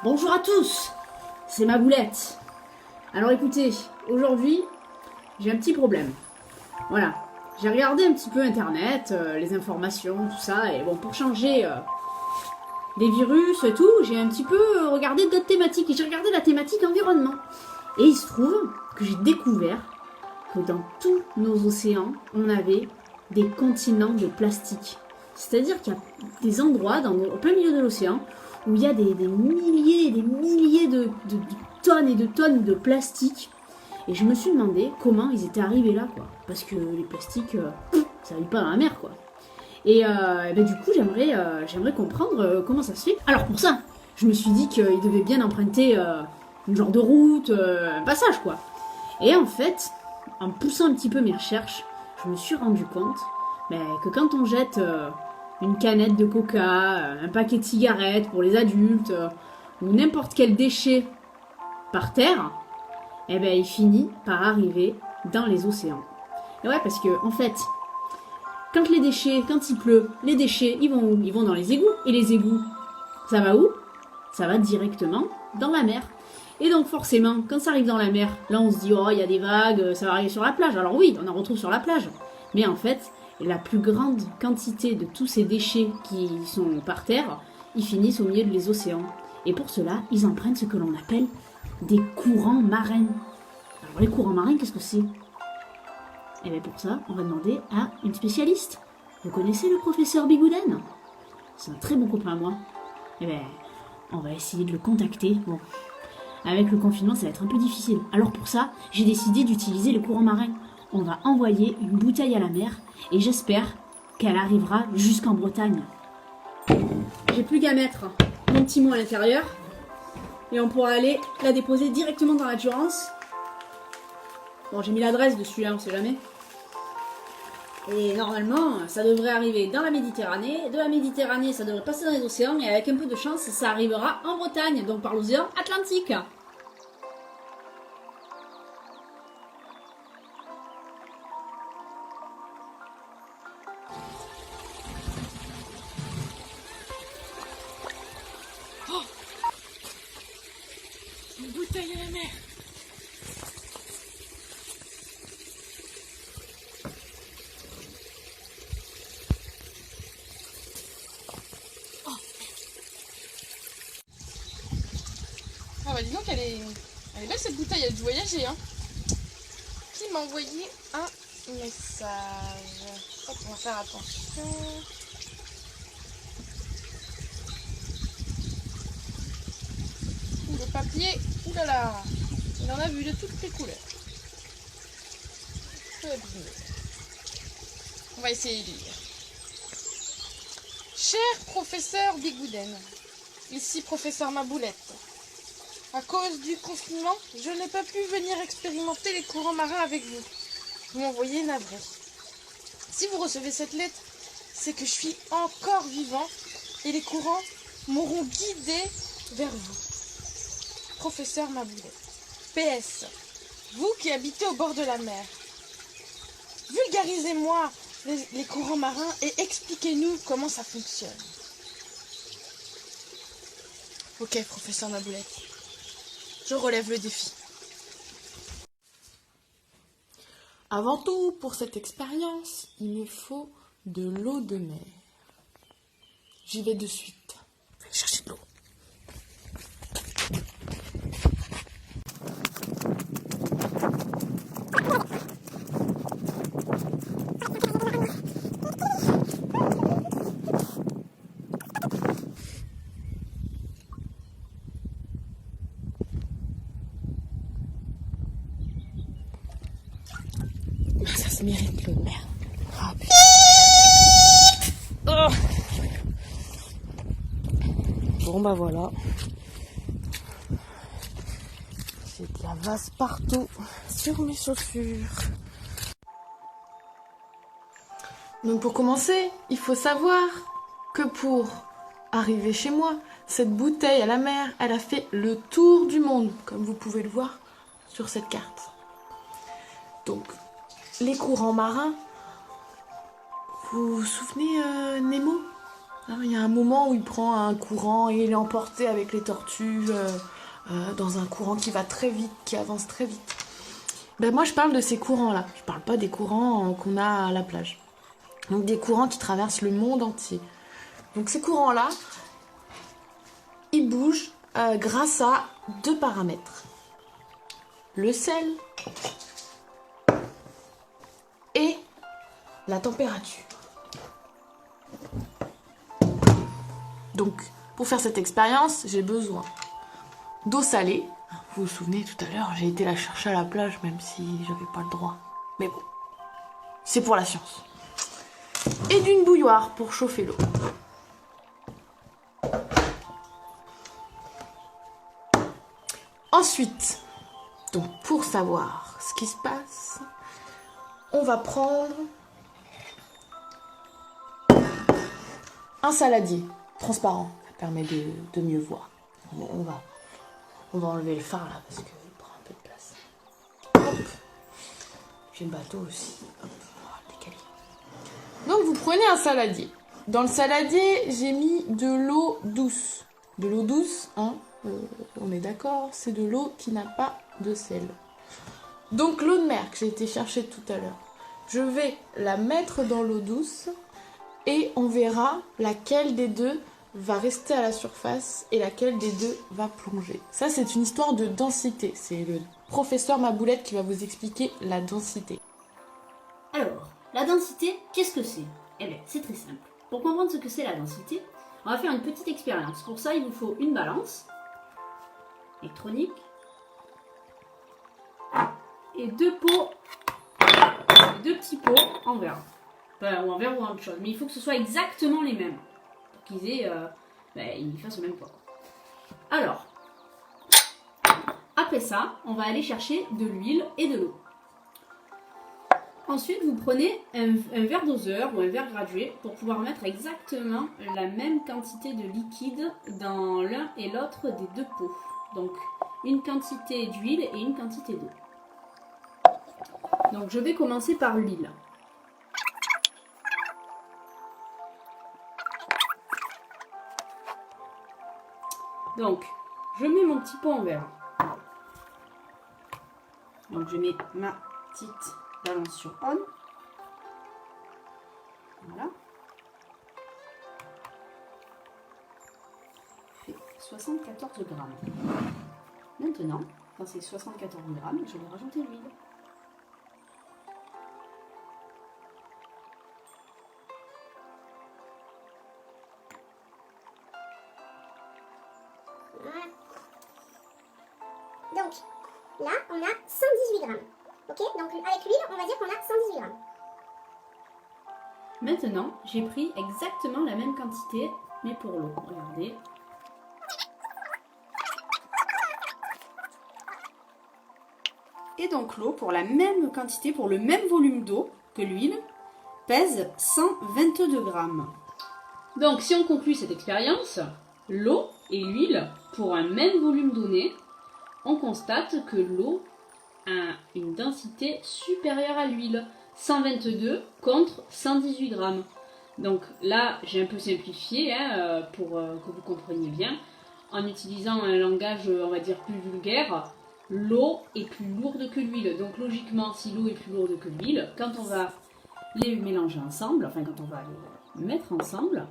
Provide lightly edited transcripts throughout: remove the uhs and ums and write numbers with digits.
Bonjour à tous, c'est ma boulette. Alors écoutez, aujourd'hui, j'ai un petit problème. Voilà, j'ai regardé un petit peu internet, les informations, tout ça, et bon, pour changer les virus et tout, j'ai un petit peu regardé d'autres thématiques, et j'ai regardé la thématique environnement. Et il se trouve que j'ai découvert que dans tous nos océans, on avait des continents de plastique. C'est-à-dire qu'il y a des endroits au plein milieu de l'océan où il y a des milliers et des milliers de tonnes et de tonnes de plastique. Et je me suis demandé comment ils étaient arrivés là, quoi. Parce que les plastiques, ça n'arrive pas dans la mer, quoi. Et du coup, j'aimerais comprendre comment ça se fait. Alors pour ça, je me suis dit qu'ils devaient bien emprunter une genre de route, un passage, quoi. Et en fait, en poussant un petit peu mes recherches, je me suis rendu compte que quand on jette une canette de coca, un paquet de cigarettes pour les adultes, ou n'importe quel déchet par terre, il finit par arriver dans les océans. Et ouais, parce que en fait, quand il pleut, les déchets, ils vont où? Ils vont dans les égouts. Et les égouts, ça va où? Ça va directement dans la mer. Et donc forcément, quand ça arrive dans la mer, là on se dit, oh, il y a des vagues, ça va arriver sur la plage. Alors oui, on en retrouve sur la plage. Mais en fait, la plus grande quantité de tous ces déchets qui sont par terre, ils finissent au milieu des océans. Et pour cela, ils empruntent ce que l'on appelle des courants marins. Alors les courants marins, qu'est-ce que c'est? Et bien pour ça, on va demander à une spécialiste. Vous connaissez le professeur Bigouden? C'est un très bon copain à moi. Et bien, on va essayer de le contacter. Bon, avec le confinement, ça va être un peu difficile. Alors pour ça, j'ai décidé d'utiliser le courant marin. On va envoyer une bouteille à la mer et j'espère qu'elle arrivera jusqu'en Bretagne. J'ai plus qu'à mettre mon petit mot à l'intérieur et on pourra aller la déposer directement dans la Durance. Bon, j'ai mis l'adresse dessus, on sait jamais. Et normalement, ça devrait arriver dans la Méditerranée. De la Méditerranée, ça devrait passer dans les océans. Et avec un peu de chance, ça arrivera en Bretagne, donc par l'océan Atlantique. Oh, une bouteille à la mer. Ah bah dis donc, elle est belle cette bouteille, elle a dû voyager, hein. Qui m'a envoyé un message? Hop, on va faire attention. Le papier, oulala, il en a vu de toutes les couleurs. Très bien. On va essayer de lire. Cher professeur Bigouden, ici professeur Maboulette. À cause du confinement, je n'ai pas pu venir expérimenter les courants marins avec vous. Vous m'envoyez navré. Si vous recevez cette lettre, c'est que je suis encore vivant et les courants m'auront guidé vers vous. Professeur Maboulette. PS. Vous qui habitez au bord de la mer, vulgarisez-moi les courants marins et expliquez-nous comment ça fonctionne. Ok, professeur Maboulette. Je relève le défi. Avant tout, pour cette expérience, il me faut de l'eau de mer. J'y vais de suite. Je vais chercher de l'eau. Ça se mérite l'eau de mer. Ah putain. Oh. Bon bah voilà. J'ai de la vase partout sur mes chaussures. Donc pour commencer, il faut savoir que pour arriver chez moi, cette bouteille à la mer, elle a fait le tour du monde, comme vous pouvez le voir sur cette carte. Donc les courants marins, vous vous souvenez Nemo? Alors, il y a un moment où il prend un courant et il est emporté avec les tortues dans un courant qui va très vite, qui avance très vite. Ben moi je parle de ces courants-là, je parle pas des courants qu'on a à la plage. Donc des courants qui traversent le monde entier. Donc ces courants-là, ils bougent grâce à 2 paramètres. Le sel et la température. Donc pour faire cette expérience, j'ai besoin d'eau salée. Vous vous souvenez tout à l'heure, j'ai été la chercher à la plage même si j'avais pas le droit. Mais bon, c'est pour la science. Et d'une bouilloire pour chauffer l'eau. Ensuite, donc pour savoir ce qui se passe, on va prendre un saladier transparent. Ça permet de mieux voir. On va enlever le phare là parce qu'il prend un peu de place. Hop. J'ai le bateau aussi. Hop, on va le décaler. Donc vous prenez un saladier. Dans le saladier, j'ai mis de l'eau douce. De l'eau douce, hein, on est d'accord, c'est de l'eau qui n'a pas de sel. Donc l'eau de mer que j'ai été chercher tout à l'heure, je vais la mettre dans l'eau douce et on verra laquelle des deux va rester à la surface et laquelle des deux va plonger. Ça, c'est une histoire de densité. C'est le professeur Maboulette qui va vous expliquer la densité. Alors, la densité, qu'est-ce que c'est? Eh bien, c'est très simple. Pour comprendre ce que c'est la densité, on va faire une petite expérience. Pour ça, il vous faut une balance électronique et 2 pots, 2 petits pots en verre. Enfin, ou en verre ou en autre chose. Mais il faut que ce soit exactement les mêmes. Pour qu'ils aient, ils fassent le même poids. Alors, après ça, on va aller chercher de l'huile et de l'eau. Ensuite, vous prenez un verre doseur ou un verre gradué pour pouvoir mettre exactement la même quantité de liquide dans l'un et l'autre des 2 pots. Donc, une quantité d'huile et une quantité d'eau. Donc, je vais commencer par l'huile. Donc, je mets mon petit pot en verre. Donc, je mets ma petite balance sur on. Voilà. Fait 74 grammes. Maintenant, dans ces 74 grammes, je vais rajouter l'huile. Voilà. Donc, là, on a 118 grammes. Ok? Donc, avec l'huile, on va dire qu'on a 118 grammes. Maintenant, j'ai pris exactement la même quantité, mais pour l'eau. Regardez. Et donc l'eau, pour la même quantité, pour le même volume d'eau que l'huile, pèse 122 grammes. Donc si on conclut cette expérience, l'eau et l'huile, pour un même volume donné, on constate que l'eau a une densité supérieure à l'huile. 122 contre 118 grammes. Donc là, j'ai un peu simplifié pour que vous compreniez bien. En utilisant un langage, on va dire, plus vulgaire, l'eau est plus lourde que l'huile. Donc logiquement, si l'eau est plus lourde que l'huile, quand on va les mélanger ensemble, enfin quand on va les mettre ensemble,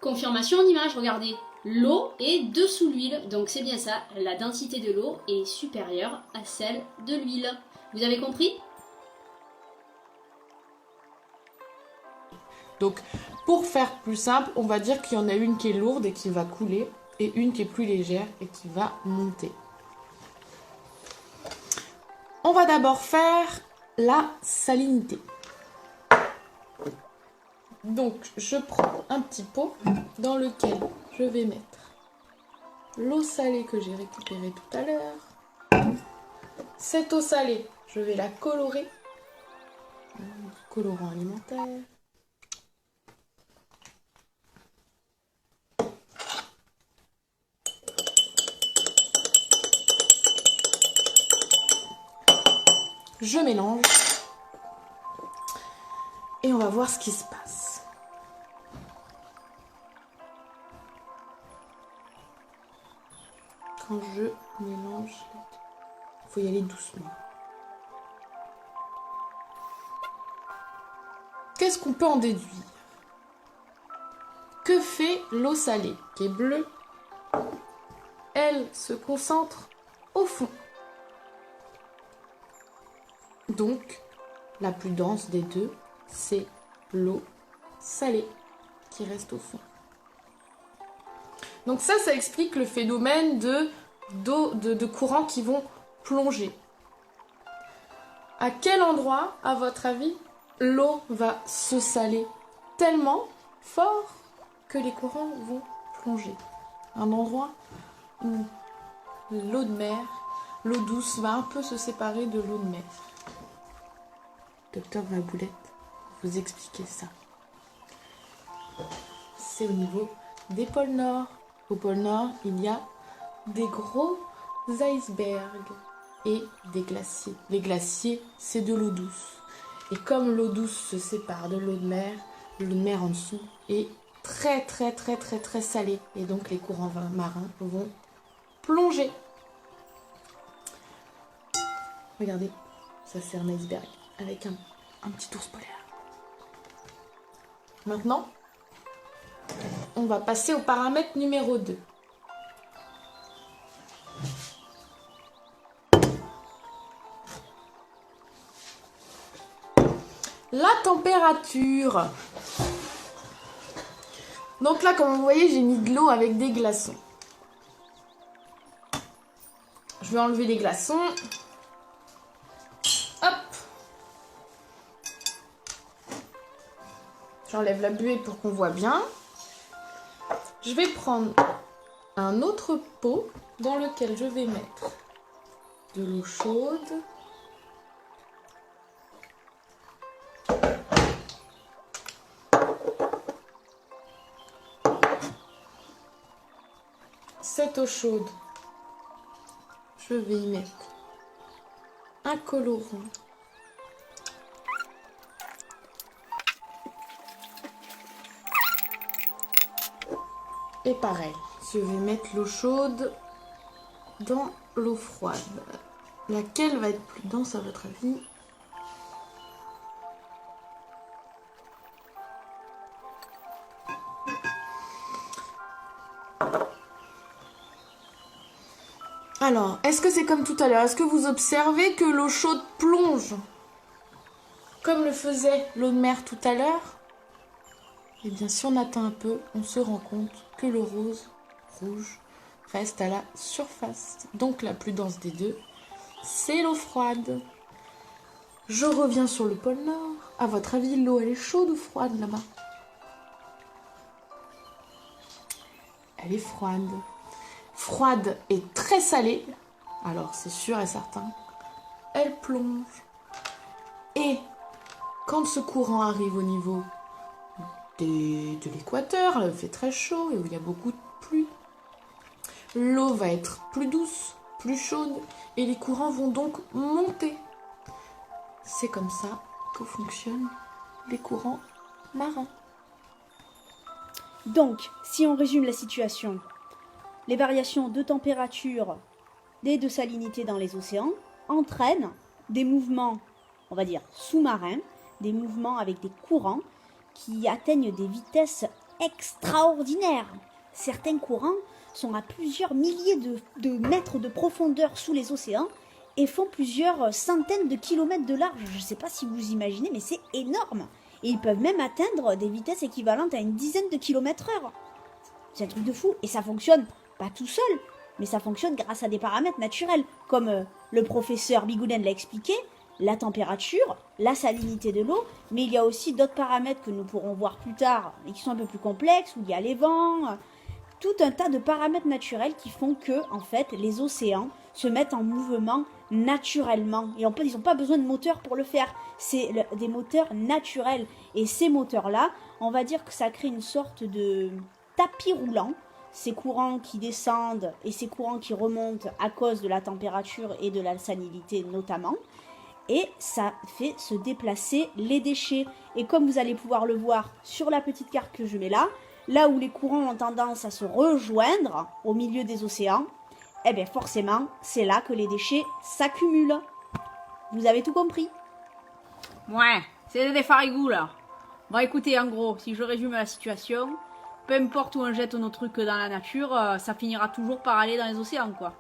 confirmation en image, regardez. L'eau est dessous l'huile, donc c'est bien ça, la densité de l'eau est supérieure à celle de l'huile. Vous avez compris? Donc, pour faire plus simple, on va dire qu'il y en a une qui est lourde et qui va couler, et une qui est plus légère et qui va monter. On va d'abord faire la salinité. Donc, je prends un petit pot dans lequel je vais mettre l'eau salée que j'ai récupérée tout à l'heure. Cette eau salée, je vais la colorer. Colorant alimentaire. Je mélange. Et on va voir ce qui se passe. Quand je mélange, il faut y aller doucement. Qu'est-ce qu'on peut en déduire? Que fait l'eau salée, qui est bleue? Elle se concentre au fond. Donc, la plus dense des deux, c'est l'eau salée qui reste au fond. Donc ça explique le phénomène de courants qui vont plonger. À quel endroit, à votre avis, l'eau va se saler tellement fort que les courants vont plonger? Un endroit où l'eau de mer, l'eau douce va un peu se séparer de l'eau de mer. Docteur Maboulette, vous expliquez ça. C'est au niveau des pôles Nord. Au pôle Nord, il y a des gros icebergs et des glaciers. Les glaciers, c'est de l'eau douce. Et comme l'eau douce se sépare de l'eau de mer en dessous est très salée. Et donc les courants marins vont plonger. Regardez, ça c'est un iceberg avec un petit ours polaire. Maintenant, on va passer au paramètre numéro 2. La température. Donc là, comme vous voyez, j'ai mis de l'eau avec des glaçons. Je vais enlever les glaçons. Hop. J'enlève la buée pour qu'on voit bien. Je vais prendre un autre pot dans lequel je vais mettre de l'eau chaude. Cette eau chaude, je vais y mettre un colorant. Et pareil, je vais mettre l'eau chaude dans l'eau froide. Laquelle va être plus dense à votre avis? Alors, est-ce que c'est comme tout à l'heure? Est-ce que vous observez que l'eau chaude plonge comme le faisait l'eau de mer tout à l'heure? Et bien, si on atteint un peu, on se rend compte que le rouge, reste à la surface. Donc la plus dense des deux, c'est l'eau froide. Je reviens sur le pôle Nord. À votre avis, l'eau, elle est chaude ou froide là-bas? Elle est froide. Froide et très salée. Alors, c'est sûr et certain, elle plonge. Et quand ce courant arrive au niveau de l'équateur, là où il fait très chaud et où il y a beaucoup de pluie, l'eau va être plus douce, plus chaude, et les courants vont donc monter. C'est comme ça que fonctionnent les courants marins. Donc, si on résume la situation, les variations de température et de salinité dans les océans entraînent des mouvements, on va dire, sous-marins, des mouvements avec des courants qui atteignent des vitesses extraordinaires. Certains courants sont à plusieurs milliers de mètres de profondeur sous les océans et font plusieurs centaines de kilomètres de large. Je ne sais pas si vous imaginez, mais c'est énorme. Et ils peuvent même atteindre des vitesses équivalentes à une dizaine de kilomètres heure. C'est un truc de fou. Et ça fonctionne pas tout seul, mais ça fonctionne grâce à des paramètres naturels, comme le professeur Bigouden l'a expliqué, la température, la salinité de l'eau, mais il y a aussi d'autres paramètres que nous pourrons voir plus tard, et qui sont un peu plus complexes, où il y a les vents, tout un tas de paramètres naturels qui font que, en fait, les océans se mettent en mouvement naturellement. Et ils n'ont pas besoin de moteurs pour le faire. C'est des moteurs naturels. Et ces moteurs-là, on va dire que ça crée une sorte de tapis roulant. Ces courants qui descendent et ces courants qui remontent à cause de la température et de la salinité notamment. et ça fait se déplacer les déchets. Et comme vous allez pouvoir le voir sur la petite carte que je mets là où les courants ont tendance à se rejoindre au milieu des océans, eh bien forcément, c'est là que les déchets s'accumulent. Vous avez tout compris? Ouais, c'est des farigoules là. Bon écoutez, en gros, si je résume la situation, peu importe où on jette nos trucs dans la nature, ça finira toujours par aller dans les océans quoi.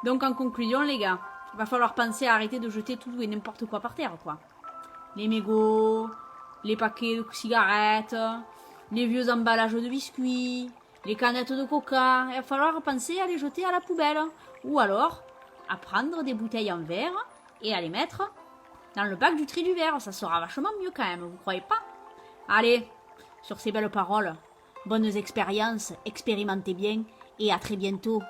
Donc en conclusion les gars, il va falloir penser à arrêter de jeter tout et n'importe quoi par terre quoi. Les mégots, les paquets de cigarettes, les vieux emballages de biscuits, les canettes de coca, il va falloir penser à les jeter à la poubelle. Ou alors, à prendre des bouteilles en verre et à les mettre dans le bac du tri du verre. Ça sera vachement mieux quand même, vous croyez pas? Allez, sur ces belles paroles, bonnes expériences, expérimentez bien et à très bientôt.